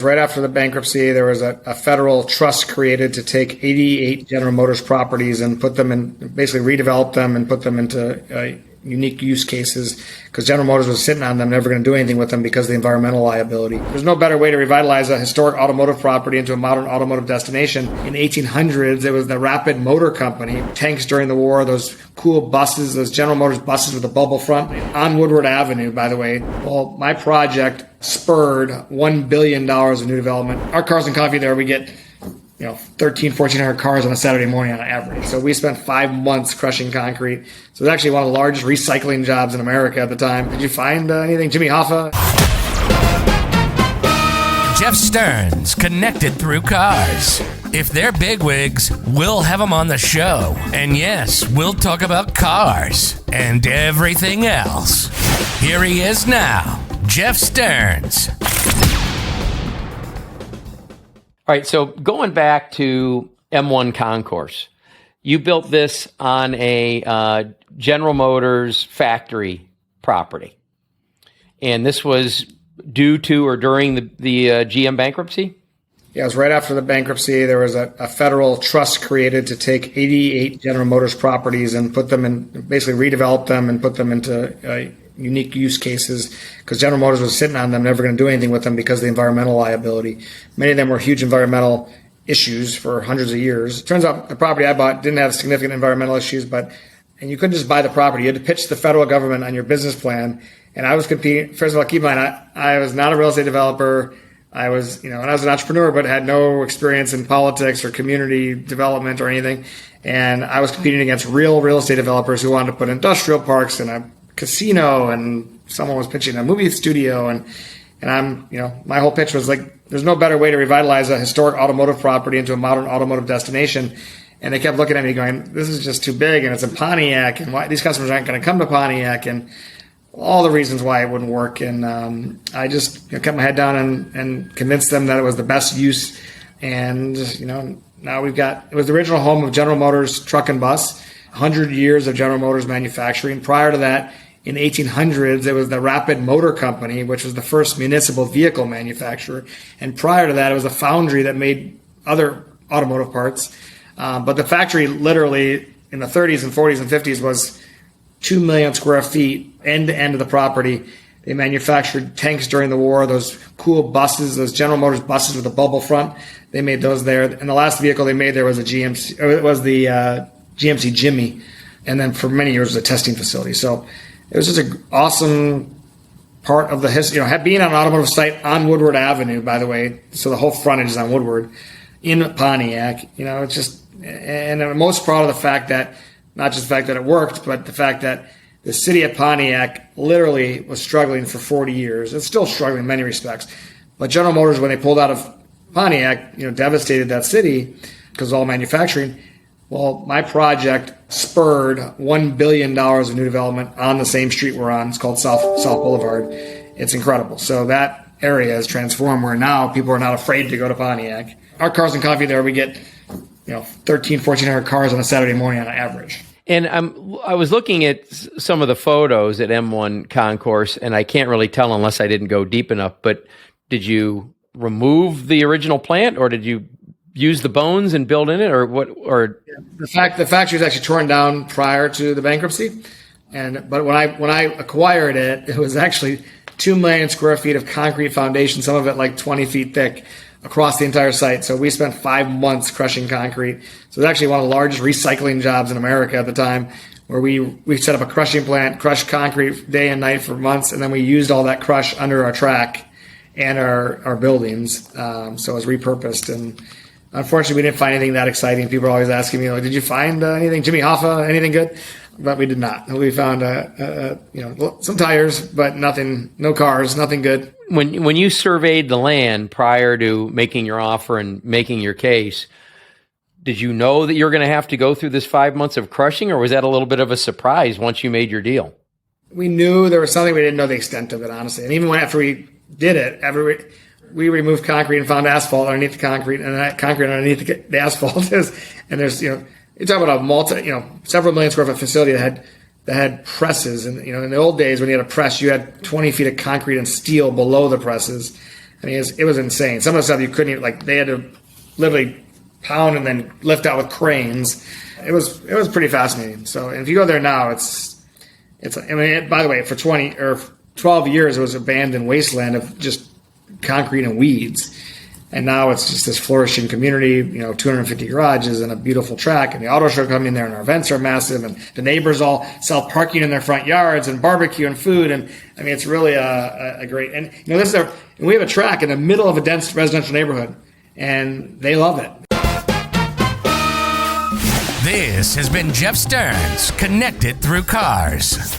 Right after the bankruptcy, there was a federal trust created to take 88 General Motors properties and put them in, basically redevelop them and put them into unique use cases, because General Motors was sitting on them, never going to do anything with them because of the environmental liability. There's no better way to revitalize a historic automotive property into a modern automotive destination. In the 1800s, it was the Rapid Motor Company. Tanks during the war, those cool buses, those General Motors buses with a bubble front on Woodward Avenue, by the way. Well, my project spurred $1 billion of new development. Our Cars and Coffee there, we get 1,400 cars on a Saturday morning on average. So we spent 5 months crushing concrete. So it's actually one of the largest recycling jobs in America at the time. Did you find anything? Jimmy Hoffa? Jeff Stearns, connected through cars. If they're bigwigs, we'll have them on the show. And yes, we'll talk about cars and everything else. Here he is now, Jeff Stearns. All right, so going back to M1 Concourse, you built this on a General Motors factory property, and this was due to or during the GM bankruptcy? Yeah, it was right after the bankruptcy. There was a federal trust created to take 88 General Motors properties and put them in, basically redevelop them and put them into unique use cases, because General Motors was sitting on them, never going to do anything with them because of the environmental liability. Many of them were huge environmental issues for hundreds of years. Turns out the property I bought didn't have significant environmental issues, and you couldn't just buy the property. You had to pitch the federal government on your business plan. And I was competing. First of all, keep in mind, I was not a real estate developer. I was, and I was an entrepreneur, but had no experience in politics or community development or anything. And I was competing against real estate developers who wanted to put industrial parks and a casino, and someone was pitching a movie studio. And I'm, my whole pitch was like, there's no better way to revitalize a historic automotive property into a modern automotive destination. And they kept looking at me going, this is just too big, and it's in Pontiac, and why these customers aren't going to come to Pontiac, and all the reasons why it wouldn't work. And I just kept my head down and convinced them that it was the best use. And, now it was the original home of General Motors truck and bus, 100 years of General Motors manufacturing. Prior to that, in the 1800s, it was the Rapid Motor Company, which was the first municipal vehicle manufacturer. And prior to that, it was a foundry that made other automotive parts. But the factory literally in the 30s and 40s and 50s was 2 million square feet, end to end of the property. They manufactured tanks during the war, those cool buses, those General Motors buses with a bubble front. They made those there. And the last vehicle they made there was the GMC Jimmy. And then for many years, it was a testing facility. So it was just an awesome part of the history, being on an automotive site on Woodward Avenue, by the way. So the whole frontage is on Woodward in Pontiac. It's just, and I'm most proud of the fact that, not just the fact that it worked, but the fact that the city of Pontiac literally was struggling for 40 years. It's still struggling in many respects. But General Motors, when they pulled out of Pontiac, devastated that city because of all manufacturing. Well, my project spurred $1 billion of new development on the same street we're on. It's called South Boulevard. It's incredible. So that area has transformed where now people are not afraid to go to Pontiac. Our Cars and Coffee there, we get 1,400 cars on a Saturday morning on average. And I was looking at some of the photos at M1 Concourse, and I can't really tell unless I didn't go deep enough, but did you remove the original plant, or did you use the bones and build in it, or what? Or the factory was actually torn down prior to the bankruptcy, but when I acquired it, it was actually 2 million square feet of concrete foundation, some of it like 20 feet thick, across the entire site. So we spent 5 months crushing concrete. So it's actually one of the largest recycling jobs in America at the time, where we set up a crushing plant, crushed concrete day and night for months, and then we used all that crush under our track and our buildings. So it was repurposed. And unfortunately, we didn't find anything that exciting. People are always asking me, did you find anything, Jimmy Hoffa, anything good? But we did not. We found some tires, but nothing, no cars, nothing good. When you surveyed the land prior to making your offer and making your case, did you know that you were going to have to go through this 5 months of crushing, or was that a little bit of a surprise once you made your deal? We knew there was something. We didn't know the extent of it, honestly. And even after we did it, we removed concrete and found asphalt underneath the concrete, and that concrete underneath the asphalt is, and there's, you're talking about a several million square foot facility that had presses. And, in the old days when you had a press, you had 20 feet of concrete and steel below the presses. I mean, it was insane. Some of the stuff you couldn't even, like, they had to literally pound and then lift out with cranes. It was pretty fascinating. So, and if you go there now, it's I mean, by the way, for 20 or 12 years, it was abandoned wasteland of just concrete and weeds. And now it's just this flourishing community, 250 garages and a beautiful track, and the auto show come in there, and our events are massive, and the neighbors all sell parking in their front yards and barbecue and food. And I mean, it's really a great, and we have a track in the middle of a dense residential neighborhood, and they love it. This has been Jeff Stearns, Connected Through Cars.